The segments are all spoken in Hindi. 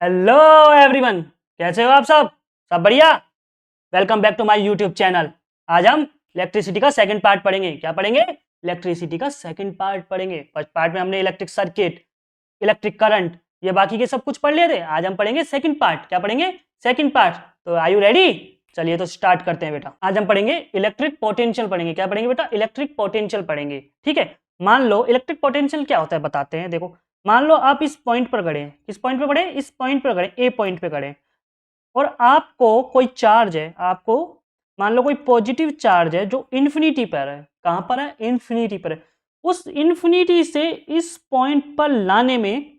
हेलो एवरीवन, कैसे हो आप सब? सब बढ़िया। Welcome back to my YouTube channel. आज हम इलेक्ट्रिसिटी का सेकंड पार्ट पढ़ेंगे। क्या पढ़ेंगे? इलेक्ट्रिसिटी का सेकंड पार्ट पढ़ेंगे। फर्स्ट पार्ट में हमने इलेक्ट्रिक सर्किट, इलेक्ट्रिक करंट, ये बाकी के सब कुछ पढ़ लिए थे। आज हम पढ़ेंगे सेकंड पार्ट। क्या पढ़ेंगे? Second part. तो आर यू रेडी? चलिए तो स्टार्ट करते हैं बेटा। आज हम पढ़ेंगे इलेक्ट्रिक पोटेंशियल पढ़ेंगे। क्या पढ़ेंगे बेटा? इलेक्ट्रिक पोटेंशियल पढ़ेंगे। ठीक है। मान लो इलेक्ट्रिक पोटेंशियल क्या होता है बताते हैं। देखो, मान लो आप इस पॉइंट पर खड़े हैं। किस पॉइंट पर खड़े हैं? इस पॉइंट पर खड़े, ए पॉइंट पे खड़े हैं। और आपको कोई चार्ज है, आपको मान लो कोई पॉजिटिव चार्ज है जो इन्फिनिटी पर है। कहां पर है? इन्फिनिटी पर है। उस इन्फिनिटी से इस पॉइंट पर लाने में,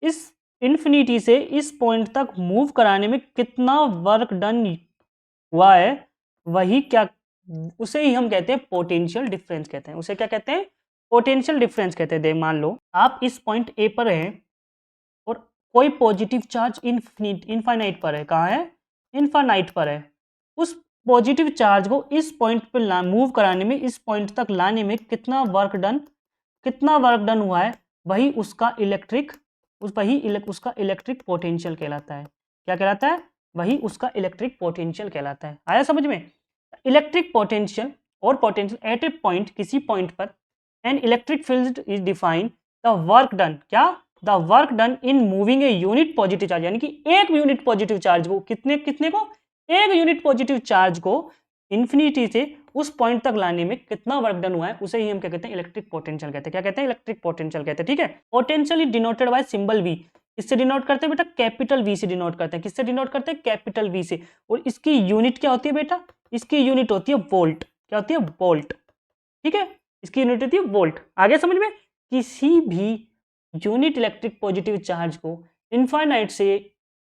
इस इन्फिनिटी से इस पॉइंट तक मूव कराने में कितना वर्क डन हुआ है, वही क्या, उसे ही हम कहते हैं पोटेंशियल डिफरेंस कहते हैं। उसे क्या कहते हैं? पोटेंशियल डिफरेंस कहते हैं। मान लो आप इस पॉइंट ए पर हैं और कोई पॉजिटिव चार्ज इनफाइनाइट पर है। कहाँ है? इनफाइनाइट पर है। उस पॉजिटिव चार्ज को इस पॉइंट पर मूव कराने में, इस पॉइंट तक लाने में कितना वर्क डन हुआ है, वही उसका इलेक्ट्रिक उसका इलेक्ट्रिक पोटेंशियल कहलाता है। क्या कहलाता है? वही उसका इलेक्ट्रिक पोटेंशियल कहलाता है। आया समझ में? इलेक्ट्रिक पोटेंशियल और पोटेंशियल एट ए पॉइंट, किसी पॉइंट पर an electric field is define the work done. क्या? The work done in moving a unit positive charge, यानी कि एक यूनिट पॉजिटिव चार्ज को, कितने कितने को? एक यूनिट पॉजिटिव चार्ज को इन्फिनिटी से उस पॉइंट तक लाने में कितना वर्क डन हुआ है, उसे ही हम क्या कहते हैं? इलेक्ट्रिक पोटेंशियल कहते हैं। क्या कहते हैं? इलेक्ट्रिक पोटेंशियल कहते हैं। ठीक है। Potential is denoted by symbol V. इससे डिनोट करते हैं बेटा? कैपिटल वी से डिनोट करते हैं। किससे डिनोट करते हैं? कैपिटल वी से। और इसकी यूनिट क्या होती है बेटा? इसकी यूनिट होती है वोल्ट। क्या होती है? वोल्ट। ठीक है। इसकी यूनिट होती है वोल्ट। आगे समझ में? किसी भी यूनिट इलेक्ट्रिक पॉजिटिव चार्ज को इनफाइनाइट से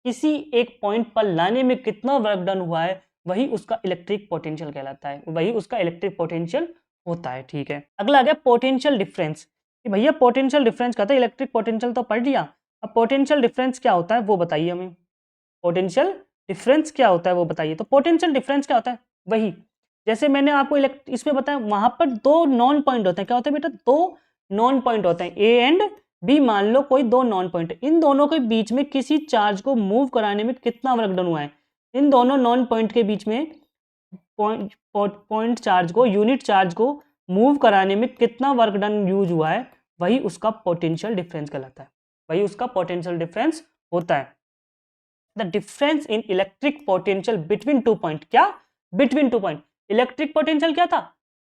किसी एक पॉइंट पर लाने में कितना वर्क डन हुआ है, वही उसका इलेक्ट्रिक पोटेंशियल कहलाता है, वही उसका इलेक्ट्रिक पोटेंशियल होता है। ठीक है। अगला आ गया पोटेंशियल डिफरेंस। कि भैया पोटेंशियल डिफरेंस कहता है, इलेक्ट्रिक पोटेंशियल तो पढ़ लिया, अब पोटेंशियल डिफरेंस क्या होता है वो बताइए हमें। पोटेंशियल डिफरेंस क्या होता है वो बताइए। तो पोटेंशियल डिफरेंस क्या होता है? वही जैसे मैंने आपको इसमें बताया, वहां पर दो नॉन पॉइंट होते हैं। क्या होते हैं बेटा? दो नॉन पॉइंट होते हैं, ए एंड बी। मान लो कोई दो नॉन पॉइंट है, इन दोनों के बीच में किसी चार्ज को मूव कराने में कितना वर्क डन हुआ है, इन दोनों नॉन पॉइंट के बीच में पॉइंट चार्ज को, यूनिट चार्ज को मूव कराने में कितना वर्क डन यूज हुआ है, वही उसका पोटेंशियल डिफरेंस कहलाता है, वही उसका पोटेंशियल डिफरेंस होता है। The difference in electric potential between two point. क्या? Between two point. Electric potential क्या था?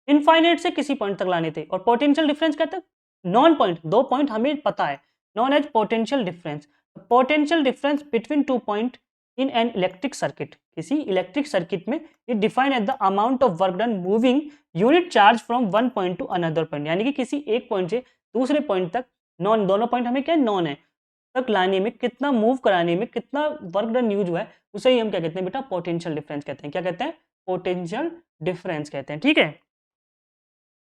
इनफाइनाइट से किसी पॉइंट तक लाने थे। और पोटेंशियल डिफरेंस क्या था? नॉन पॉइंट, दो पॉइंट हमें पता है, known as potential difference. Potential difference between two point in an electric circuit, किसी इलेक्ट्रिक सर्किट में it define as the amount of work done moving unit charge from one point to another point, यानी कि किसी एक पॉइंट से दूसरे पॉइंट तक, नॉन, दोनों पॉइंट हमें क्या है? नॉन है, तक लाने में कितना, मूव कराने में कितना वर्क डन यूज हुआ है, उसे ही हम क्या कहते हैं बेटा? पोटेंशियल डिफरेंस कहते हैं। क्या कहते हैं? पोटेंशियल डिफरेंस कहते हैं। ठीक है।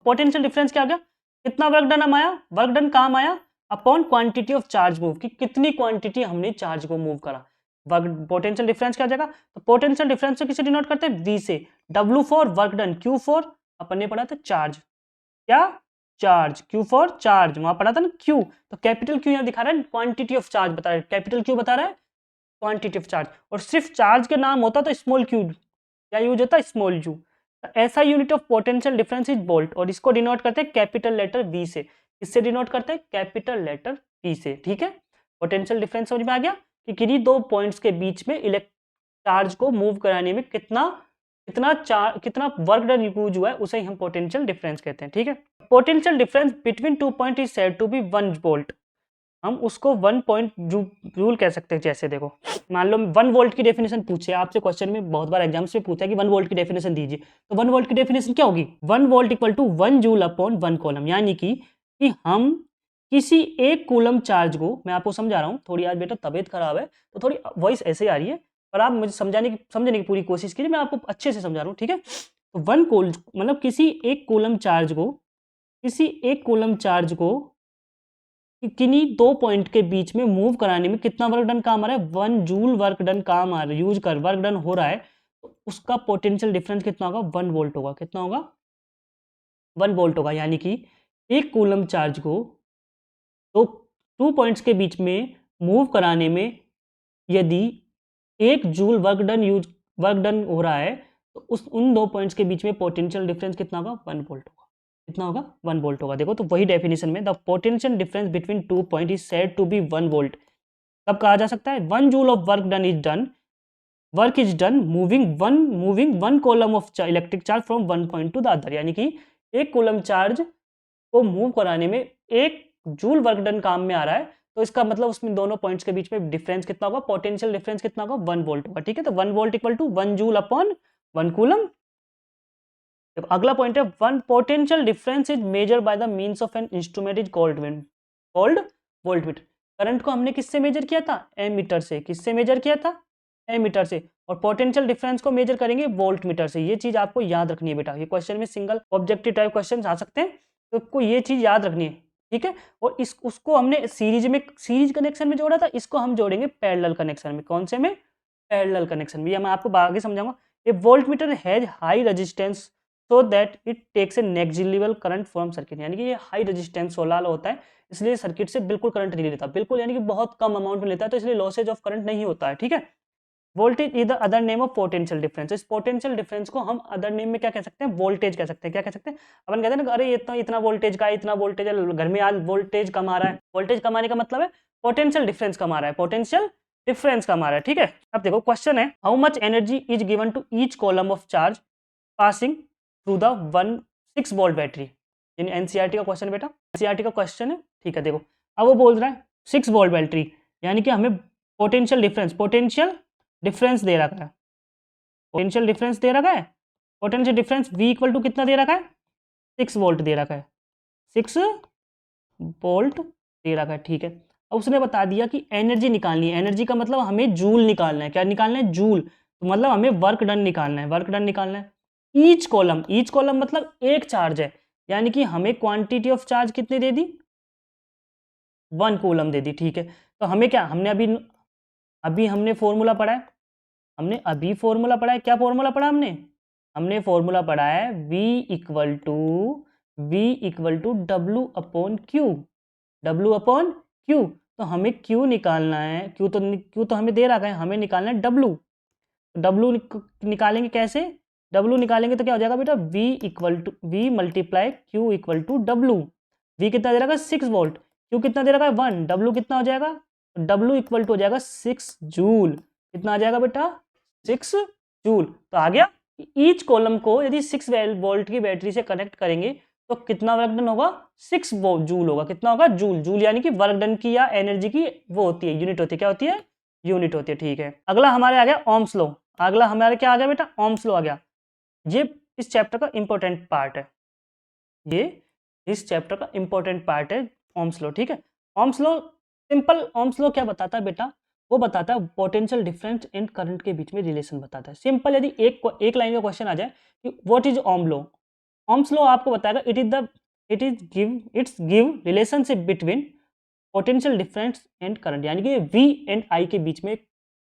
पोटेंशियल डिफरेंस क्या आ गया? कितना वर्क डन हम आया, वर्क डन काम आया upon quantity of charge move, कि कितनी क्वांटिटी हमने चार्ज को मूव करा। वर्क पोटेंशियल डिफरेंस क्या आ जाएगा? तो पोटेंशियल डिफरेंस से किसे डिनोट करते हैं? वी से। W for work done, Q for अपन ने पढ़ा था चार्ज, क्या? चार्ज। क्यू फॉर चार्ज, वहां पढ़ा था ना क्यू। तो कैपिटल क्यू यहाँ दिखा रहा है, क्वांटिटी ऑफ चार्ज बता रहा है, कैपिटल क्यू बता रहा है क्वांटिटी ऑफ चार्ज। और सिर्फ चार्ज के नाम होता तो स्मॉल क्यू, क्या यूज होता है? Small u. ऐसा unit of potential difference is volt, और इसको डिनोट करते हैं कैपिटल लेटर वी से। इससे डिनोट करते हैं कैपिटल लेटर वी से। ठीक है। पोटेंशियल डिफरेंस समझ में आ गया कि किन्हीं दो पॉइंट्स के बीच में चार्ज को मूव कराने में कितना कितना वर्क डन यूज हुआ है, उसे ही हम पोटेंशियल डिफरेंस कहते हैं। ठीक है। Potential difference between two point is said to be 1 volt. हम उसको 1 पॉइंट रूल कह सकते हैं। जैसे देखो, मान लो 1 वोल्ट की डेफिनेशन पूछे आपसे, क्वेश्चन में बहुत बार एग्जाम्स में पूछा है कि 1 वोल्ट की डेफिनेशन दीजिए, तो 1 वोल्ट की डेफिनेशन क्या होगी? 1 volt equal to 1 joule upon 1 coulomb, यानी कि हम किसी एक कूलम चार्ज को, मैं आपको समझा रहा हूँ, थोड़ी आज बेटा तबीयत खराब है तो थोड़ी वॉइस ऐसे आ रही है, पर आप मुझे समझने की पूरी कोशिश कीजिए, मैं आपको अच्छे से समझा रहा हूँ। ठीक है। तो 1 कूल मतलब किसी एक कूलम चार्ज को किन्हीं दो पॉइंट के बीच में मूव कराने में कितना वर्क डन काम आ रहा है? 1 जूल वर्क डन काम आ रहा है, यूज कर वर्क डन हो रहा है, तो उसका पोटेंशियल डिफरेंस कितना होगा? 1 वोल्ट होगा। कितना होगा? 1 वोल्ट होगा। यानी कि एक कूलम चार्ज को तो टू पॉइंट्स के बीच में मूव कराने में यदि 1 जूल वर्क डन हो रहा है तो उन 2 पॉइंट्स के बीच में पोटेंशियल डिफरेंस कितना होगा? 1 वोल्ट होगा। कितना होगा? 1 वोल्ट होगा। देखो तो वही डेफिनेशन में the potential difference between 2 point is said to be 1 volt. कब कहा जा सकता है? 1 joule of work is done moving one coulomb of electric charge from one point to the other. यानी कि एक कॉलम चार्ज को मूव कराने में 1 जूल वर्क डन काम में आ रहा है, तो इसका मतलब उसमें दोनों पॉइंट्स के बीच में डिफरेंस कितना होगा? पोटेंशियल डिफरेंस कितना होगा? 1 वोल्ट होगा। ठीक है, तो 1 volt equal to 1 joule upon 1 coulomb. अगला पॉइंट है, one potential difference is measure by the means of an instrument is called voltmeter. Current को हमने किससे मेजर किया था? एमीटर से। किससे मेजर किया था? एमीटर से। और पोटेंशियल डिफरेंस को मेजर करेंगे वोल्टमीटर से। ये चीज आपको याद रखनी है बेटा, ये क्वेश्चन में सिंगल ऑब्जेक्टिव टाइप क्वेश्चन आ सकते हैं, तो आपको ये चीज याद रखनी है। ठीक है, और उसको हमने सीरीज कनेक्शन में जोड़ा था, इसको हम जोड़ेंगे पैरेलल कनेक्शन में। कौन से में? पैरेलल कनेक्शन में। ये मैं आपको आगे समझाऊंगा। A voltmeter has high resistance so that it takes a negligible current from circuit. यानी कि ये हाई रेजिस्टेंस वाला होता है, इसलिए सर्किट से बिल्कुल करंट नहीं लेता, बिल्कुल यानी कि बहुत कम अमाउंट में लेता है, तो इसलिए लॉसेज ऑफ करंट नहीं होता है। ठीक है, voltage is the other name of potential difference. इस पोटेंशियल डिफरेंस को हम अदर नेम में क्या कह सकते हैं? वोल्टेज कह सकते हैं। क्या कह सकते हैं? अपन कहते हैं ना, अरे इतना इतना वोल्टेज का, इतना वोल्टेज है, घर में आज वोल्टेज कम आ रहा है। वोल्टेज कम आने का मतलब है पोटेंशियल डिफरेंस कम आ रहा है, पोटेंशियल डिफरेंस कम आ रहा है। ठीक है, अब देखो क्वेश्चन है, how much energy is given to each coulomb of charge passing through the 6 volt battery. यानी एनसीईआरटी का क्वेश्चन बेटा, एनसीईआरटी का क्वेश्चन है। ठीक है, देखो अब वो बोल रहा है 6 वोल्ट बैटरी, यानी कि हमें पोटेंशियल डिफरेंस दे रखा है। पोटेंशियल डिफरेंस दे रखा है, potential difference V equal to कितना दे रखा है? 6 वोल्ट दे रखा है, 6 वोल्ट दे रखा है। ठीक है, अब उसने बता दिया कि एनर्जी निकालनी है। एनर्जी का मतलब हमें जूल निकालना है। क्या निकालना है? जूल। तो मतलब हमें वर्क डन निकालना है, वर्क डन निकालना है। ईच कॉलम मतलब एक चार्ज है, यानी कि हमें क्वांटिटी ऑफ चार्ज कितनी दे दी? 1 कूलम दे दी। ठीक है, तो हमें क्या, हमने अभी हमने फॉर्मूला पढ़ा है, क्या फॉर्मूला पढ़ा हमने फॉर्मूला पढ़ा है V equal to W upon Q। तो हमें Q निकालना है, Q तो हमें दे रखा है, हमें निकालना है W। W निकालेंगे कैसे? W निकालेंगे तो क्या हो जाएगा बेटा? V multiply Q equal to W। V कितना दे रखा है? 6 वोल्ट। Q कितना दे रखा है? 1। W कितना हो जाएगा? W इक्वल टू हो जाएगा 6 जूल। कितना आ जाएगा बेटा? 6 जूल। तो आ गया। ईच कॉलम को यदि 6 वोल्ट की बैटरी से कनेक्ट करेंगे तो कितना वर्क डन होगा? 6 जूल होगा। कितना होगा? जूल। जूल यानी कि वर्क डन की या एनर्जी की वो होती है, यूनिट होती है। क्या होती है? यूनिट होती है। ठीक है, अगला हमारे आ गया ओम्स लॉ। अगला हमारे क्या आ गया बेटा? ओम्स लॉ आ गया। ये इस चैप्टर का इंपॉर्टेंट पार्ट है, ये इस चैप्टर का इंपॉर्टेंट पार्ट है ओम्स लॉ। ठीक है, Ohm's law simple, ohms law क्या बताता है बेटा? वो बताता है पोटेंशियल डिफरेंस एंड करंट के बीच में रिलेशन बताता है। सिंपल, यदि एक लाइन का क्वेश्चन आ जाए कि what is Ohm law, Ohm's law आपको बताएगा it's give relationship between potential difference and current. यानी कि V एंड I के बीच में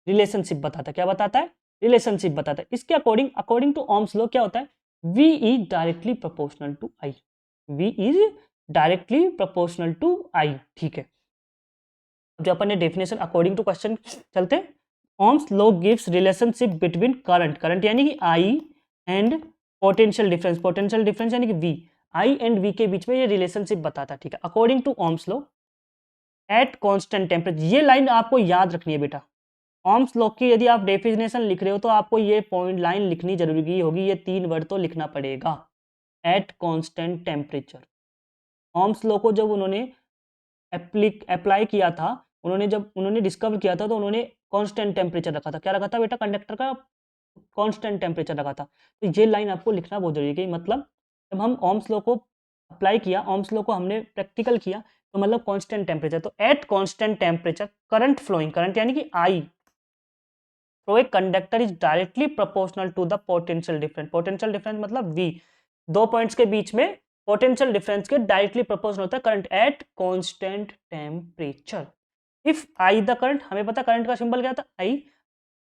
रिलेशनशिप बताता है। क्या बताता है? रिलेशनशिप बताता है। इसके अकॉर्डिंग टू ओम्स लॉ क्या होता है? V is directly proportional to I। V is directly proportional to I। ठीक है, जो अपन ने डेफिनेशन अकॉर्डिंग टू क्वेश्चन चलते हैं। Ohm's law gives relationship between current यानी कि I एंड पोटेंशियल डिफरेंस यानी कि V, I एंड V के बीच में ये रिलेशनशिप बताता है। ठीक है, according to Ohm's law at constant temperature. ये लाइन आपको याद रखनी है बेटा। ओम्स लॉ की यदि आप डेफिनेशन लिख रहे हो तो आपको ये पॉइंट लाइन लिखनी जरूरी होगी, ये 3 वर्ड तो लिखना पड़ेगा। Eight constant temperature. Ohms law को जब उन्होंने अप्लाई किया था, जब उन्होंने डिस्कवर किया था, तो उन्होंने कांस्टेंट टेम्परेचर रखा था। क्या रखा था बेटा? कंडक्टर का कांस्टेंट टेम्परेचर रखा था। तो ये लाइन आपको लिखना बहुत जरूरी है। मतलब जब हम ओम्स लॉ को अप्लाई किया, ओम्स लॉ को हमने प्रैक्टिकल किया, तो मतलब कांस्टेंट टेम्परेचर। तो at constant temperature current flowing, current यानी कि I through a conductor is directly proportional to the potential difference. Potential difference मतलब V, 2 पॉइंट्स के बीच में पोटेंशियल डिफरेंस के डायरेक्टली प्रोपोर्शनल होता है current at constant temperature. If I the current, हमें पता करंट का सिंबल क्या था? I,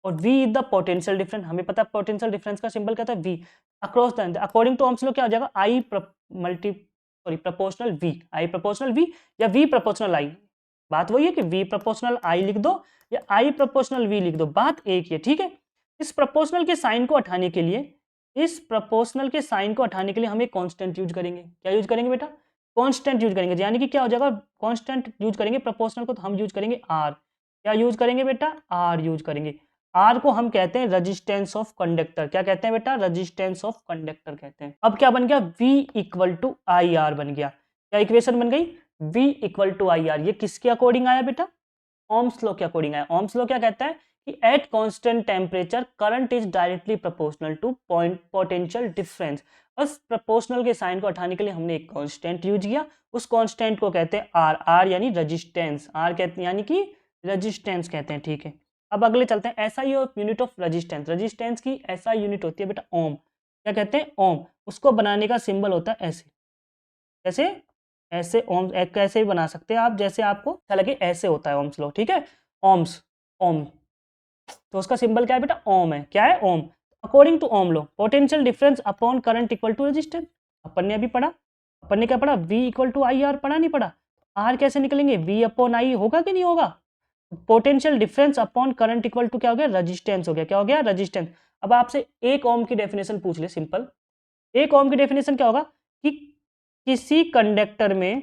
और V is the potential difference, हमें पता पोटेंशियल डिफरेंस का सिंबल क्या था? V। Across the, according to Ohm's law क्या हो जाएगा? I proportional V, I proportional V या V प्रोपोर्शनल I। बात वही है कि V प्रोपोर्शनल I लिख दो या I प्रोपोर्शनल V लिख दो, बात एक ही है, ठीक है। इस प्रोपोर्शनल के साइन को हटाने के लिए, हम एक कांस्टेंट यूज करेंगे। क्या यूज करेंगे बेटा? कांस्टेंट यूज करेंगे, यानी कि क्या हो जाएगा, कांस्टेंट यूज करेंगे प्रोपोर्शनल को, तो हम यूज करेंगे R। क्या यूज करेंगे बेटा? R यूज करेंगे। R को हम कहते हैं रेजिस्टेंस ऑफ कंडक्टर। क्या कहते हैं बेटा? रेजिस्टेंस ऑफ कंडक्टर कहते हैं। अब क्या बन गया? V equal to I R बन गया। क्या इक्वेशन बन गई? V equal to I R. ये किसके अकॉर्डिंग आया बेटा? ओम्स लॉ के अकॉर्डिंग आया। ओम्स लॉ क्या कहता है कि at constant temperature current is directly proportional to potential difference. बस प्रोपोर्शनल के साइन को हटाने के लिए हमने एक कांस्टेंट यूज किया, उस कांस्टेंट को कहते हैं आर। आर यानी रेजिस्टेंस, आर कहते हैं यानी कि रेजिस्टेंस कहते हैं, ठीक है। अब अगले चलते हैं, SI unit of resistance. Resistance की एसआई यूनिट होती है बेटा ओम। क्या कहते हैं? ओम। उसको बनाने का सिंबल होता है ऐसे, ऐसे ऐसे ओम, कैसे भी बना सकते हैं आप, जैसे आपको अच्छा लगे, ऐसे होता है ओम्स लॉ, ठीक है। ओम्स, ओम, तो उसका सिंबल क्या है बेटा? ओम है। क्या है? Ohm. According to ohm law potential difference upon current equal to resistance. अपन ने अभी पढ़ा, अपन ने क्या पढ़ा? V equal to I R, पढ़ा नहीं पढ़ा? आर कैसे निकलेंगे? V अपॉन आई होगा कि नहीं होगा? Potential difference upon current equal to क्या हो गया? रेजिस्टेंस हो गया। क्या हो गया? रेजिस्टेंस। अब आपसे एक ओम की डेफिनेशन पूछ ले, सिंपल। एक ओम की डेफिनेशन क्या होगा कि किसी कंडक्टर में,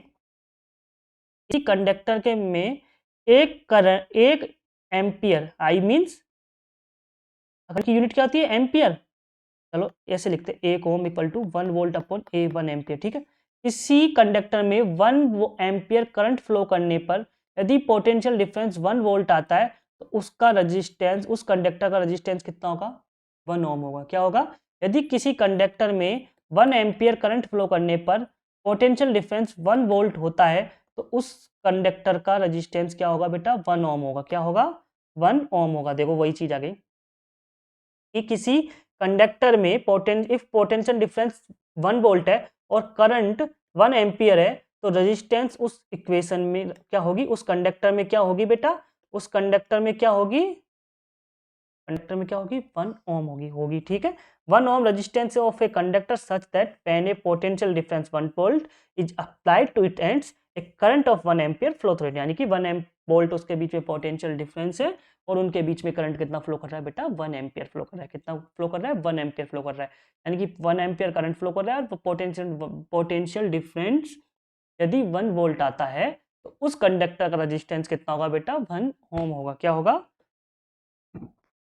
किसी कंडक्टर के में एक करंट, एक एम्पियर, आई मींस अगर की यूनिट क्या होती है? एम्पियर। चलो ऐसे लिखते हैं, एक ohm equal to 1 volt upon a 1 ampere, ठीक है। किसी कंडक्टर में 1 एम्पियर करंट फ्लो करने पर यदि पोटेंशियल डिफरेंस 1 वोल्ट आता है तो उसका रेजिस्टेंस, उस कंडक्टर का रेजिस्टेंस कितना होगा? 1 ओम होगा। क्या होगा? यदि किसी कंडक्टर में 1 एम्पियर करंट फ्लो करने पर पोटेंशियल डिफरेंस 1 वोल्ट होता है तो उस कंडक्टर का रेजिस्टेंस क्या होगा बेटा? 1 ओम होगा। क्या होगा? 1 ओम होगा। देखो वही चीज आ गई कि किसी कंडक्टर में पोटेंशियल डिफरेंस 1 वोल्ट है और करंट 1 एम्पियर है, तो रेजिस्टेंस उस इक्वेशन में क्या होगी? उस कंडक्टर में क्या होगी बेटा? उस कंडक्टर में क्या होगी? कंडक्टर में क्या होगी? 1 ओम होगी, ठीक है। 1 ohm resistance of a conductor such that when a potential difference 1 volt is applied to it ends a current of 1 ampere flow through it, यानी कि 1 वोल्ट उसके बीच में पोटेंशियल डिफरेंस है और उनके बीच में करंट कितना फ्लो कर रहा है बेटा? 1 एम्पियर फ्लो कर रहा है। कितना फ्लो कर रहा है? 1 एम्पियर फ्लो कर रहा है, यानी कि 1 एम्पियर करंट फ्लो कर रहा है और पोटेंशियल डिफरेंस यदि 1 वोल्ट आता है तो उस कंडक्टर का रेजिस्टेंस कितना होगा बेटा? 1 ओम होगा। क्या होगा?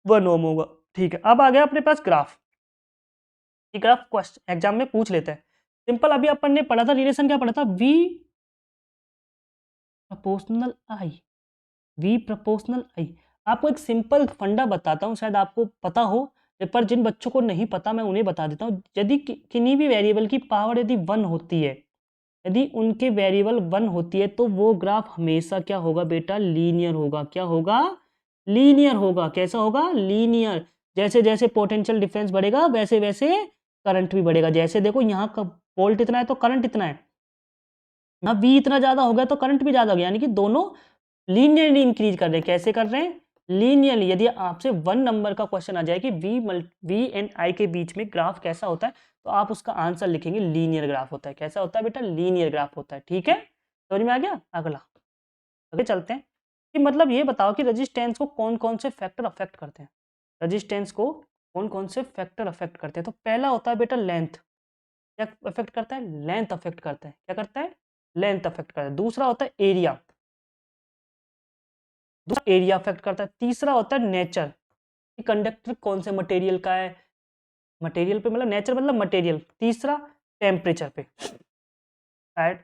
1 ओम होगा, ठीक है। अब आ गया अपने पास ग्राफ। ये ग्राफ क्वेश्चन एग्जाम में पूछ लेते हैं। सिंपल, अभी अपन ने पढ़ा था रिलेशन, क्या पढ़ा था? V proportional I, V proportional I। आपको एक सिंपल फंडा बताता हूँ, शायद आपको पता हो, पर जिन बच्चों को नहीं पता मैं उन्हें बता देता हूँ। यदि किन्हीं भी वेरिएबल की पावर यदि 1 होती है, यदि उनके वेरिएबल 1 होती है तो वो ग्राफ हमेशा क्या होगा बेटा? लीनियर होगा। क्या होगा? लीनियर होगा। कैसा होगा? लीनियर। जैसे जैसे पोटेंशियल डिफरेंस बढ़ेगा वैसे वैसे करंट भी बढ़ेगा। जैसे देखो यहाँ का वोल्ट इतना है तो करंट इतना है, ना V इतना ज्यादा हो गया तो करंट भी ज्यादा हो गया, यानी कि दोनों लीनियरली इंक्रीज कर रहे हैं। कैसे कर रहे हैं? लीनियरली। यदि आपसे 1 नंबर का क्वेश्चन आ जाए कि V एंड I के बीच में ग्राफ कैसा होता है, तो आप उसका आंसर लिखेंगे लीनियर ग्राफ होता है। कैसा होता है बेटा? लीनियर ग्राफ होता है, ठीक है। समझ में आ गया? अगला आगे चलते हैं कि मतलब ये बताओ कि रेजिस्टेंस को कौन कौन से फैक्टर अफेक्ट करते हैं। रेजिस्टेंस को कौन कौन से फैक्टर अफेक्ट करते हैं? तो पहला होता है बेटा लेंथ। क्या अफेक्ट करता है? लेंथ अफेक्ट करता है। क्या करता है? लेंथ अफेक्ट करता है। दूसरा होता है एरिया, दूसरा एरिया अफेक्ट करता है। तीसरा होता है नेचर, कि कंडक्टर कौन से मटेरियल का है, मटेरियल पे मतलब नेचर मतलब मटेरियल। तीसरा टेम्परेचर पे।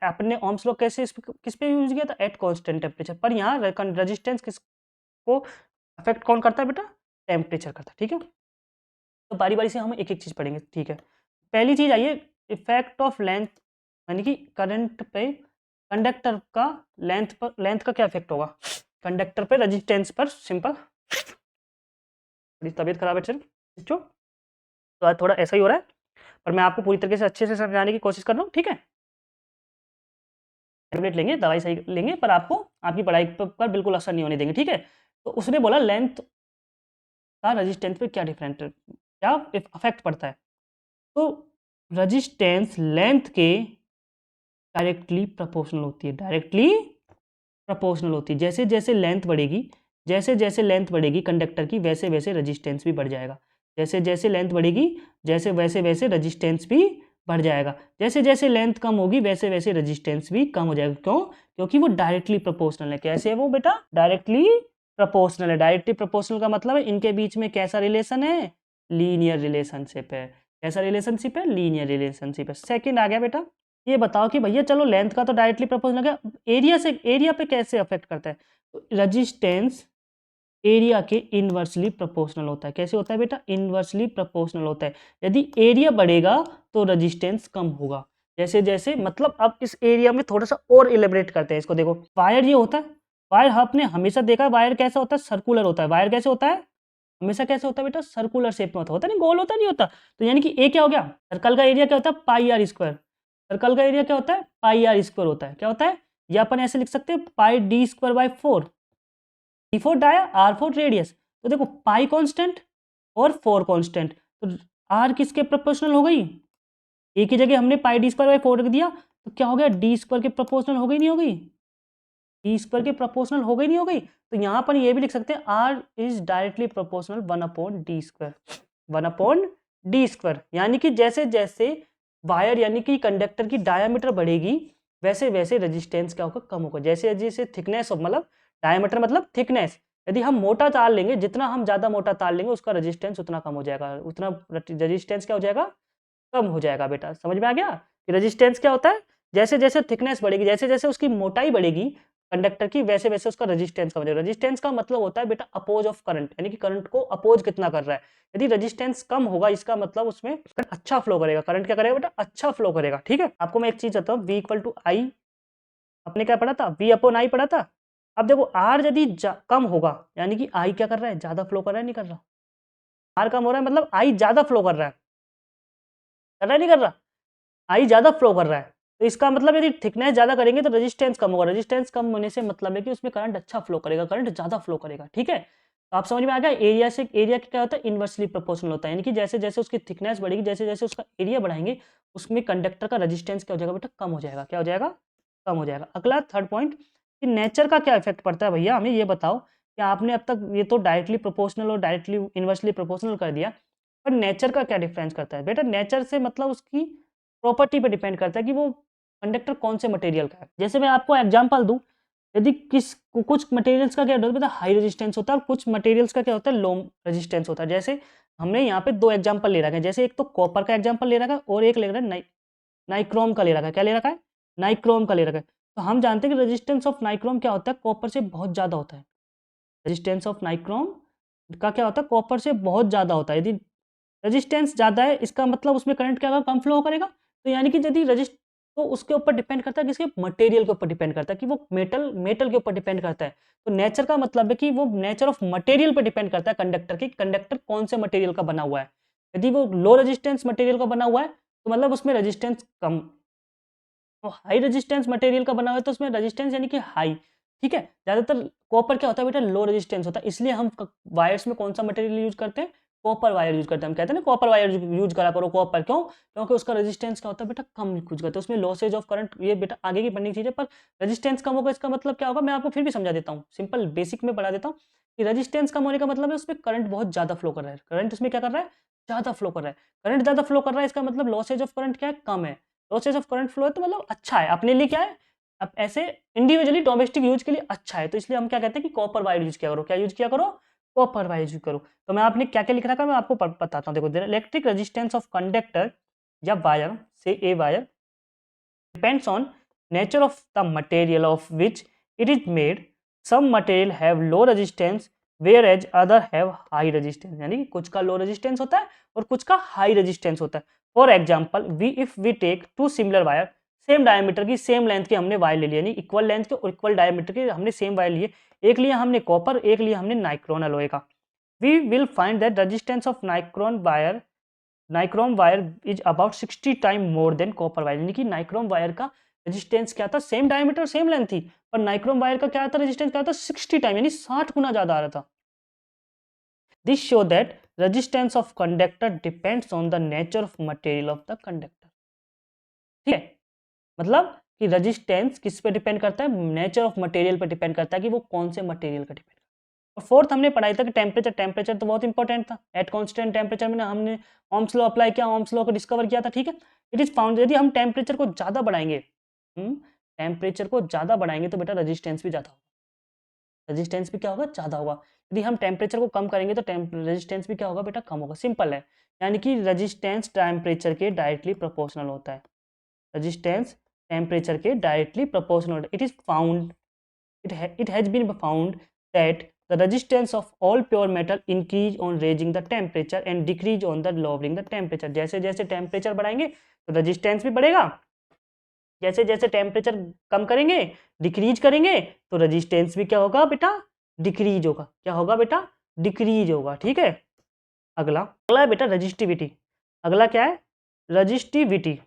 आपने ओम्स लॉ कैसे किस पे यूज किया था? Eight constant temperature. पर यहाँ रेजिस्टेंस किसको अफेक्ट कौन करता है बेटा? टेम्परेचर करता है, ठीक है। तो बारी बारी से हम एक एक चीज पढ़ेंगे, ठीक है। पहली चीज आइए, इफेक्ट ऑफ लेंथ, यानी कि करंट पे कंडक्टर का लेंथ पर, लेंथ का क्या इफेक्ट होगा कंडक्टर पे रेजिस्टेंस पर? सिंपल, तबीयत खराब है चल बच्चों, तो आज थोड़ा ऐसा ही हो रहा है, पर मैं आपको पूरी तरीके से अच्छे से समझाने की कोशिश कर रहा हूँ, ठीक है। टैबलेट लेंगे, दवाई सही लेंगे, पर आपको आपकी पढ़ाई पर बिल्कुल असर नहीं होने देंगे, ठीक है। तो उसने बोला लेंथ का रेजिस्टेंस पे क्या डिफरेंट, क्या अफेक्ट पड़ता है? तो रेजिस्टेंस लेंथ के डायरेक्टली प्रोपोर्शनल होती है, डायरेक्टली प्रोपोर्शनल होती है। जैसे जैसे लेंथ बढ़ेगी, जैसे जैसे लेंथ बढ़ेगी कंडक्टर की, वैसे वैसे रेजिस्टेंस भी बढ़ जाएगा। जैसे जैसे लेंथ बढ़ेगी, जैसे वैसे वैसे रेजिस्टेंस भी बढ़ जाएगा। जैसे जैसे लेंथ कम होगी, वैसे वैसे रेजिस्टेंस भी कम हो जाएगा। क्यों? क्योंकि वो डायरेक्टली प्रोपोर्शनल है। कैसे है वो बेटा? डायरेक्टली प्रोपोर्शनल है। डायरेक्टली प्रोपोर्शनल का मतलब है इनके बीच में कैसा रिलेशन है? लीनियर रिलेशनशिप है। कैसा रिलेशनशिप है? लीनियर रिलेशनशिप है। सेकंड आ गया बेटा, ये बताओ कि भैया चलो लेंथ का तो डायरेक्टली प्रोपोर्शनल है, एरिया से, एरिया पे कैसे अफेक्ट करता है? तो रेजिस्टेंस एरिया के इनवर्सली प्रोपोर्शनल होता है। कैसे होता है बेटा? इनवर्सली प्रोपोर्शनल होता है। यदि एरिया बढ़ेगा तो रेजिस्टेंस कम होगा। जैसे जैसे मतलब अब इस एरिया में थोड़ा सा और इलेबरेट करते हैं इसको। देखो वायर ये होता है, वायर आपने हमेशा देखा है वायर कैसा होता है? सर्कुलर होता है। वायर कैसे होता है? हमेशा कैसे होता है बेटा? सर्कुलर शेप में होता है नहीं, गोल होता नहीं होता। तो यानी कि ए क्या हो गया? सर्कल का एरिया क्या होता है? पाई आर स्क्वायर। सर्कल का एरिया क्या होता है? पाई आर स्क्वायर होता है। क्या होता है? या अपन ऐसे लिख सकते हैं pi D square by 4, D 4 dia, R 4 radius. तो देखो पाई कांस्टेंट और 4 कांस्टेंट, तो आर किसके प्रोपोर्शनल हो गई? ए की जगह हमने पाई डी स्क्वायर बाई 4 रख दिया, तो क्या हो गया? डी स्क्वायर के प्रोपोर्शनल हो गई नहीं हो गई? डी स्क्वायर के प्रोपोर्शनल हो गई नहीं हो गई? तो यहाँ पर ये भी लिख सकते हैं are is directly proportional 1/d², 1/d²। यानी कि जैसे जैसे वायर यानी कि कंडक्टर की डायामीटर बढ़ेगी, वैसे वैसे रेजिस्टेंस क्या होगा? कम होगा। जैसे जैसे थिकनेस ऑफ, मतलब डायामीटर मतलब थिकनेस, यदि हम मोटा तार लेंगे, जितना हम ज्यादा मोटा तार लेंगे उसका रेजिस्टेंस उतना कम हो जाएगा, उतना रेजिस्टेंस क्या हो जाएगा? कम हो जाएगा। बेटा समझ में आ गया कि रेजिस्टेंस क्या होता है? जैसे जैसे थिकनेस बढ़ेगी, जैसे जैसे उसकी मोटाई बढ़ेगी कंडक्टर की, वैसे वैसे उसका रेजिस्टेंस कम हो जाएगा। रेजिस्टेंस का मतलब होता है बेटा अपोज ऑफ करंट, यानी कि करंट को अपोज कितना कर रहा है। यदि रेजिस्टेंस कम होगा, इसका मतलब उसमें करंट अच्छा फ्लो करेगा। करंट क्या करेगा बेटा? अच्छा फ्लो करेगा। ठीक है, आपको मैं एक चीज बताता हूँ, V इक्वल टू आई, आपने क्या पढ़ा था? V अपॉन आई पढ़ा था। अब देखो R यदि कम होगा, यानी कि I क्या कर रहा है? ज्यादा फ्लो कर रहा है, नहीं कर रहा? R कम हो रहा है मतलब I ज्यादा फ्लो कर रहा है, कर रहा है नहीं कर रहा? आई ज्यादा फ्लो कर रहा है, तो इसका मतलब यदि थिकनेस ज्यादा करेंगे तो रेजिस्टेंस कम होगा। रेजिस्टेंस कम होने से मतलब है कि उसमें करंट अच्छा फ्लो करेगा, करंट ज्यादा फ्लो करेगा। ठीक है, तो आप समझ में आ गया। एरिया से, एरिया क्या होता है? इनवर्सली प्रोपोर्शनल होता है। यानी कि जैसे जैसे उसकी थिकनेस बढ़ेगी, जैसे जैसे उसका एरिया बढ़ाएंगे, उसमें कंडक्टर का रेजिस्टेंस क्या हो जाएगा बेटा? कम हो जाएगा। क्या हो जाएगा? कम हो जाएगा। अगला थर्ड पॉइंट कि नेचर का क्या इफेक्ट पड़ता है। भैया हमें ये बताओ कि आपने अब तक ये तो डायरेक्टली प्रोपोर्शनल और डायरेक्टली इनवर्सली प्रोपोर्शनल कर दिया, पर नेचर का क्या डिफरेंस करता है? बेटा नेचर से मतलब उसकी प्रॉपर्टी पे डिपेंड करता है कि वो कंडक्टर कौन से मटेरियल का है। जैसे मैं आपको एग्जांपल दूं, यदि कुछ मटेरियल्स का क्या होता है, हाई रेजिस्टेंस होता है, और कुछ मटेरियल्स का क्या होता है? लो रेजिस्टेंस होता है। जैसे हमने यहाँ पे दो एग्जांपल ले रखा है, जैसे एक तो कॉपर का एग्जांपल ले रखा है और एक ले रखा है नाइक्रोम का ले रखा है। क्या ले रखा है? नाइक्रोम का ले रखा है। तो हम जानते हैं कि रेजिस्टेंस ऑफ नाइक्रोम क्या होता है? कॉपर से बहुत ज्यादा होता है। रेजिस्टेंस ऑफ नाइक्रोम का क्या होता है? कॉपर से बहुत ज्यादा होता है। यदि रेजिस्टेंस ज़्यादा है, इसका मतलब उसमें करंट क्या होगा? कम फ्लो करेगा। तो यानी कि यदि रजिस्ट, तो उसके ऊपर डिपेंड करता है, किसके? मटेरियल के ऊपर डिपेंड करता है कि वो मेटल, मेटल के ऊपर डिपेंड करता है। तो नेचर का मतलब है कि वो नेचर ऑफ मटेरियल पर डिपेंड करता है कंडक्टर की, कंडक्टर कौन से मटेरियल का बना हुआ है। यदि वो लो रेजिस्टेंस मटेरियल का बना हुआ है तो मतलब उसमें रेजिस्टेंस कम, तो हाई रेजिस्टेंस मटेरियल का बना हुआ है तो उसमें रेजिस्टेंस यानी कि हाई। ठीक है, ज्यादातर कॉपर क्या होता है बेटा? लो रेजिस्टेंस होता है, इसलिए हम वायर्स में कौन सा मटेरियल यूज करते हैं? कॉपर वायर यूज करते हैं। हम कहते हैं ना कॉपर वायर यूज करा करो, कॉपर। क्यों? क्योंकि उसका रेजिस्टेंस क्या होता है बेटा? कम यूज करते हैं, उसमें लॉसेज ऑफ करंट, ये बेटा आगे की पढ़ने की चीज है। पर रेजिस्टेंस कम होगा इसका मतलब क्या होगा? मैं आपको फिर भी समझा देता हूँ, सिंपल बेसिक में पढ़ा देता हूँ कि रेजिस्टेंस कम होने का मतलब है उसमें करंट बहुत ज्यादा फ्लो कर रहा है। करंट उसमें क्या कर रहा है? ज्यादा फ्लो कर रहा है। करंट ज्यादा फ्लो कर रहा है, इसका मतलब लॉसेज ऑफ करंट क्या है? कम है। लॉसेज ऑफ करंट फ्लो है तो मतलब अच्छा है अपने लिए। क्या है? अब ऐसे इंडिविजुअली डोमेस्टिक यूज के लिए अच्छा है, तो इसलिए हम क्या कहते हैं कि कॉपर वायर यूज किया करो। क्या यूज किया करो? कॉपर वायर यूज करो। तो मैं आपने क्या क्या लिख रखा है मैं आपको बताता हूँ। देखो, इलेक्ट्रिक रेजिस्टेंस ऑफ कंडक्टर या वायर से a wire depends on nature of the material of which it is made. Some material have low resistance whereas other have high resistance, यानी कि कुछ का low resistance होता है और कुछ का high resistance होता है। For example, if we take two similar wire, same diameter की, सेम लेंथ की हमने वायर ले ली, यानी इक्वल लेंथ के और इक्वल डायमीटर के हमने सेम वायर लिए। एक लिया हमने कॉपर, एक लिया हमने नाइक्रोन अलॉय का। We will find that resistance of nichrome wire is about 60 time more than copper wire. यानी कि नाइक्रोम वायर का रेजिस्टेंस क्या था? सेम डायमीटर सेम लेंथ थी, पर नाइक्रोम वायर का क्या था? रेजिस्टेंस क्या था? 60 टाइम, यानी 60 गुना ज्यादा आ रहा था। This show that resistance of conductor depends on the nature of material of the conductor. ठीक है, मतलब कि रजिस्टेंस किस पे डिपेंड करता है, नेचर ऑफ मटेरियल पे डिपेंड करता है कि वो कौन से मटेरियल का डिपेंड। और फोर्थ हमने पढ़ाई था कि टेम्परेचर, टेम्परेचर तो बहुत इंपॉर्टेंट था। एट कांस्टेंट टेम्परेचर में हमने ओम्स लॉ अप्लाई किया, ओम्स लॉ को डिस्कवर किया था, ठीक है। इट इज फाउंड यदि हम टेम्परेचर को ज़्यादा बढ़ाएंगे, टेम्परेचर को ज़्यादा बढ़ाएंगे तो बेटा रेजिस्टेंस भी ज़्यादा होगा, रेजिस्टेंस भी क्या होगा, ज़्यादा होगा। यदि हम टेम्परेचर को कम करेंगे तो रेजिस्टेंस भी क्या होगा बेटा, कम होगा। सिंपल है, यानी कि रेजिस्टेंस टेम्परेचर के डायरेक्टली प्रोपोर्शनल होता है, रेजिस्टेंस टेम्परेचर के directly proportional. It is found, it has been found that the resistance of all pure metal increase on raising the temperature and decrease on the lowering the temperature। जैसे जैसे टेम्परेचर बढ़ाएंगे तो रेजिस्टेंस भी बढ़ेगा, जैसे जैसे टेम्परेचर कम करेंगे, डिक्रीज करेंगे तो रेजिस्टेंस भी क्या होगा बेटा, डिक्रीज होगा। क्या होगा बेटा, डिक्रीज होगा, ठीक है। अगला अगला है बेटा रजिस्टिविटी। अगला क्या है, रजिस्टिविटी।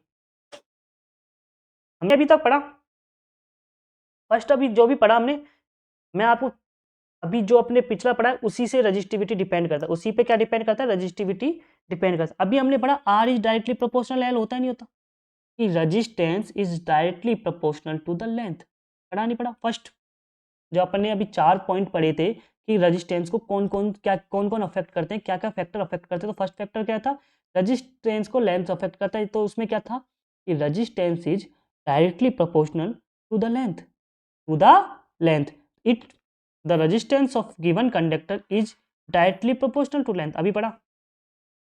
हमने अभी तक पढ़ा फर्स्ट, अभी जो भी पढ़ा हमने, मैं आपको अभी जो अपने पिछला पढ़ा है उसी से रजिस्टिविटी डिपेंड करता है, उसी पे क्या डिपेंड करता है, रजिस्टिविटी डिपेंड करता है। अभी हमने पढ़ा R is directly proportional L होता है, नहीं होता, कि resistance is directly proportional to the length. पढ़ा नहीं पढ़ा, फर्स्ट जो अपन ने अभी 4 पॉइंट पढ़े थे कि रजिस्टेंस को कौन कौन अफेक्ट करते हैं, क्या क्या फैक्टर अफेक्ट करते हैं। तो फर्स्ट फैक्टर क्या था, रजिस्टेंस को लेंथ अफेक्ट करता है, तो उसमें क्या था कि resistance is directly proportional to the length, to the length. It the resistance of given conductor is directly proportional to length, अभी पढ़ा।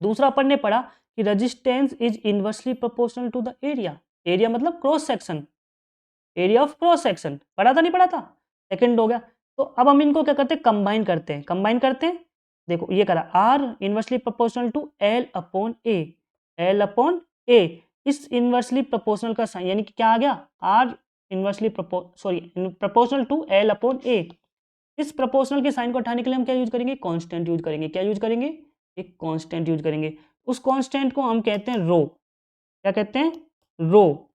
दूसरा अपन ने पढ़ा कि resistance is inversely proportional to the area, area मतलब cross section, area of cross section, पढ़ा था नहीं पढ़ा था, सेकंड हो गया। तो अब हम इनको क्या करते हैं, कंबाइन करते हैं, कंबाइन करते हैं। देखो ये करा R inversely proportional to L upon A, L upon A. इस इनवर्सली प्रोपोर्शनल का साइन यानी कि क्या आ गया, R inversely proportional to L upon A. इस प्रोपोर्शनल के साइन को हटाने के लिए हम क्या यूज करेंगे, कांस्टेंट यूज करेंगे। क्या यूज करेंगे, एक कांस्टेंट यूज करेंगे। उस कांस्टेंट को हम कहते हैं रो। क्या कहते हैं, रो।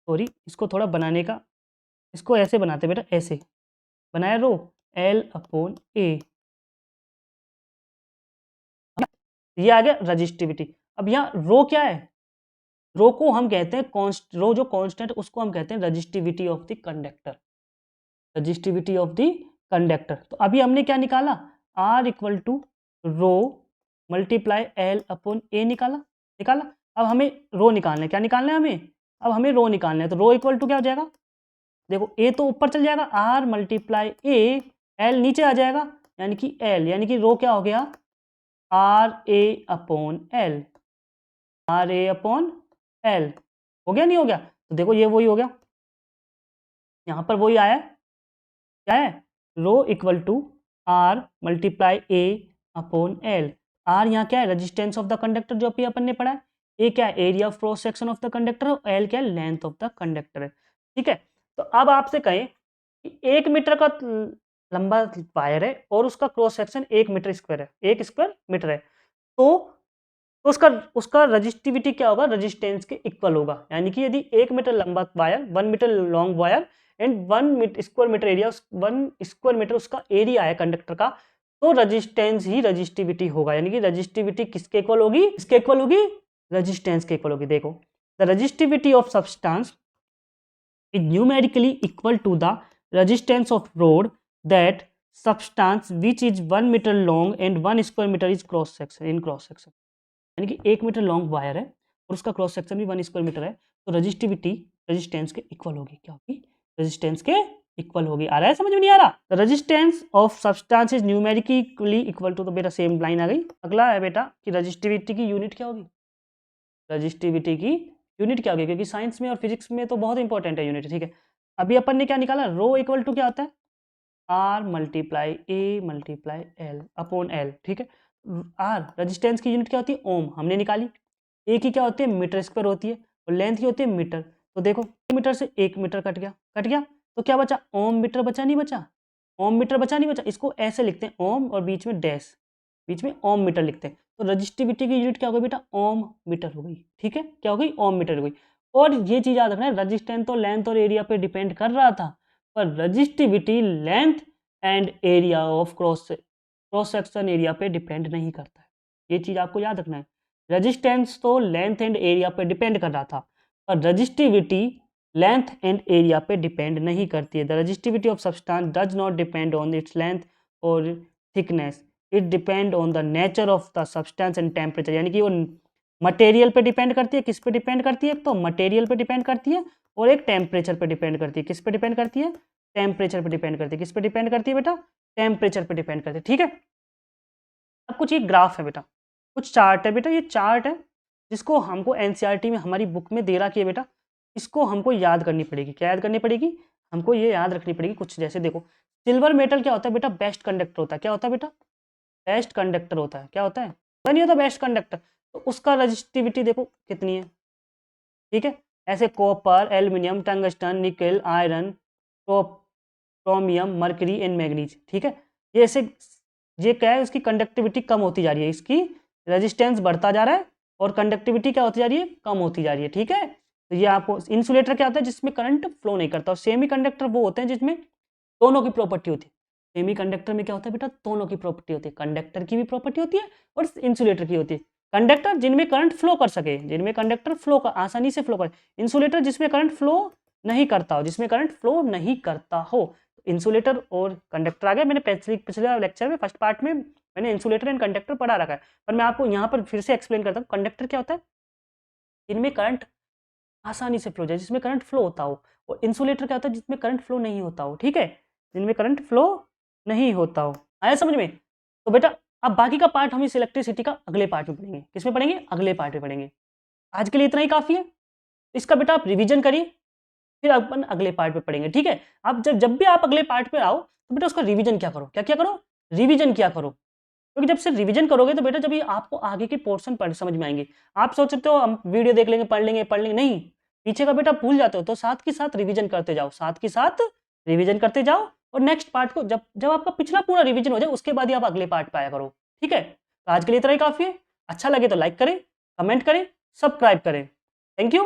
सॉरी, इसको थोड़ा बनाने का, इसको ऐसे बनाते बेटा, ऐसे बनाया रो, एल अपॉन ए, ये आ गया रजिस्टिविटी। अब यहाँ रो क्या है, रो को हम कहते हैं रो जो कांस्टेंट उसको हम कहते हैं resistivity of the conductor, resistivity of the conductor. तो अभी हमने क्या निकाला, R equal to rho multiply L upon A निकाला, निकाला। अब हमें रो निकालना है, क्या निकालना है हमें, अब हमें रो निकालना है। तो रो इक्वल टू क्या हो जाएगा, देखो ए तो ऊपर चल जाएगा, आर मल्टीप्लाई ए, एल नीचे आ जाएगा, यानी कि एल, यानी कि रो क्या हो गया, R A upon L, R A upon L. हो गया नहीं हो गया, तो देखो ये वही हो गया, यहाँ पर वही आया, क्या है, rho equal to R multiply A upon L. R यहाँ क्या है, रेजिस्टेंस ऑफ द कंडक्टर जो अभी अपन ने पढ़ा है, ए क्या है, area of cross section of the conductor, और एल क्या है, लेंथ ऑफ द कंडक्टर है, ठीक है। तो अब आपसे कहें कि 1 मीटर का लंबा वायर है और उसका क्रॉस सेक्शन 1 मीटर स्क्वायर है, 1 स्क्वायर मीटर है, तो उसका उसका रजिस्टिविटी क्या होगा, रेजिस्टेंस के इक्वल होगा। यानी कि यदि 1 मीटर लंबा wire, 1 metre long wire and 1 square metre area, 1 square metre उसका एरिया है कंडक्टर का, तो रेजिस्टेंस ही रेजिस्टिविटी होगा। यानी कि रेजिस्टिविटी किसके इक्वल होगी, किसके इक्वल होगी, रेजिस्टेंस के इक्वल होगी। देखो, the resistivity of substance is numerically equal to the resistance of rod that substance which is 1 meter long and 1 square meter is cross section in cross section। यानी कि 1 मीटर लॉन्ग वायर है और उसका क्रॉस सेक्शन भी 1 स्क्वायर मीटर है, तो रेजिस्टिविटी रेजिस्टेंस के इक्वल होगी। क्या होगी, रेजिस्टेंस के इक्वल होगी। आ रहा है समझ में, नहीं आ रहा, resistance of substance is numerically equal to, तो बेटा सेम लाइन आ गई। अगला है बेटा कि रेजिस्टिविटी की यूनिट क्या होगी, रेजिस्टिविटी की यूनिट क्या होगी, क्योंकि साइंस में और फिजिक्स में तो बहुत इंपॉर्टेंट है यूनिट, ठीक है। अभी अपन ने क्या निकाला, रो इक्वल टू क्या होता है, R multiply A multiply L upon L, ठीक है। आर रेजिस्टेंस की यूनिट क्या होती है, ओम, हमने निकाली। ए की क्या होती है, मीटर स्क्वायर होती है, और लेंथ की होती है मीटर। तो देखो मीटर से 1 मीटर कट गया, कट गया, तो क्या बचा, ओम मीटर बचा, नहीं बचा, ओम मीटर बचा, नहीं बचा। इसको ऐसे लिखते हैं, ओम और बीच में डैश, बीच में ओम मीटर लिखते हैं। तो रजिस्टिविटी की यूनिट क्या हो गई बेटा, ओम मीटर हो गई, ठीक है। क्या हो गई, ओम मीटर हो गई। और ये चीज याद रखना है, रजिस्टेंस तो लेंथ और एरिया पे डिपेंड कर रहा था, पर resistivity length and area of cross section area पे डिपेंड नहीं करता है। ये चीज आपको याद रखना है, रेजिस्टेंस तो लेंथ एंड एरिया पे डिपेंड कर रहा था, पर रजिस्टिविटी लेंथ एंड एरिया पे डिपेंड नहीं करती है। The resistivity of substance does not depend on its length और thickness, it depend on the nature of the substance and temperature. यानी कि वो मटेरियल पे डिपेंड करती है। किस पे डिपेंड करती है? एक तो मटेरियल पे डिपेंड करती है और एक टेम्परेचर पे डिपेंड करती है। किस पे डिपेंड करती है? टेम्परेचर पे डिपेंड करती है। किस पे डिपेंड करती है बेटा? टेम्परेचर पे डिपेंड करती है। ठीक है, अब कुछ ये ग्राफ है बेटा, कुछ चार्ट है बेटा, ये चार्ट है जिसको हमको एनसीईआरटी में हमारी बुक में दे रखी है बेटा। इसको हमको याद करनी पड़ेगी। क्या याद करनी पड़ेगी? हमको ये याद रखनी पड़ेगी कुछ, जैसे देखो सिल्वर मेटल क्या होता है बेटा? बेस्ट कंडक्टर होता है। क्या होता है बेटा? बेस्ट कंडक्टर होता है। क्या होता है? पता नहीं होता बेस्ट कंडक्टर, तो उसका रजिस्टिविटी देखो कितनी है। ठीक है, ऐसे कॉपर, एल्यूमिनियम, टंगस्टन, निकल, iron, chromium, mercury and manganese. ठीक है, ये ऐसे, ये क्या है, उसकी कंडक्टिविटी कम होती जा रही है, इसकी रेजिस्टेंस बढ़ता जा रहा है और कंडक्टिविटी क्या होती जा रही है? कम होती जा रही है। ठीक है, तो ये आपको इंसुलेटर क्या होता है? जिसमें करंट फ्लो नहीं करता। और सेमी कंडक्टर वो होते हैं जिसमें दोनों की प्रॉपर्टी होती है। सेमी कंडक्टर में क्या होता है बेटा? दोनों की प्रॉपर्टी होती है। कंडक्टर की भी प्रॉपर्टी होती है और इंसुलेटर की होती है। कंडक्टर जिनमें करंट फ्लो कर सके, जिनमें कंडक्टर फ्लो कर आसानी से फ्लो करे। इंसुलेटर जिसमें करंट फ्लो नहीं करता हो, जिसमें करंट फ्लो नहीं करता हो। इंसुलेटर और कंडक्टर आ गया। मैंने पिछले लेक्चर में फर्स्ट पार्ट में मैंने इंसुलेटर एंड कंडक्टर पढ़ा रखा है, पर मैं आपको यहाँ पर फिर से एक्सप्लेन करता हूँ। कंडक्टर क्या होता है? जिनमें करंट आसानी से फ्लो जाए, जिसमें करंट फ्लो होता हो। और इंसुलेटर क्या होता है? जिसमें करंट फ्लो नहीं होता हो। ठीक है, जिनमें करंट फ्लो नहीं होता हो। आया समझ में? तो बेटा अब बाकी का पार्ट हम इस इलेक्ट्रिसिटी का अगले पार्ट में पढ़ेंगे। किसमें पढ़ेंगे? अगले पार्ट में पढ़ेंगे। आज के लिए इतना ही काफी है। इसका बेटा आप रिवीजन करिए, फिर अपन अगले पार्ट पे पढ़ेंगे। ठीक है, आप जब भी आप अगले पार्ट पे आओ तो बेटा उसका रिवीजन क्या करो। क्या क्या करो? रिवीजन क्या करो, क्योंकि जब से रिवीजन करोगे तो बेटा जब ये आपको आगे के पोर्शन पढ़ समझ में आएंगे। आप सोच सकते हो हम वीडियो देख लेंगे, पढ़ लेंगे, नहीं, पीछे का बेटा भूल जाते हो। तो साथ के साथ रिवीजन करते जाओ, साथ के साथ रिवीजन करते जाओ। और नेक्स्ट पार्ट को जब जब आपका पिछला पूरा रिवीजन हो जाए उसके बाद ही आप अगले पार्ट पे आया करो। ठीक है, तो आज के लिए इतना ही काफी है। अच्छा लगे तो लाइक करें, कमेंट करें, सब्सक्राइब करें। Thank you.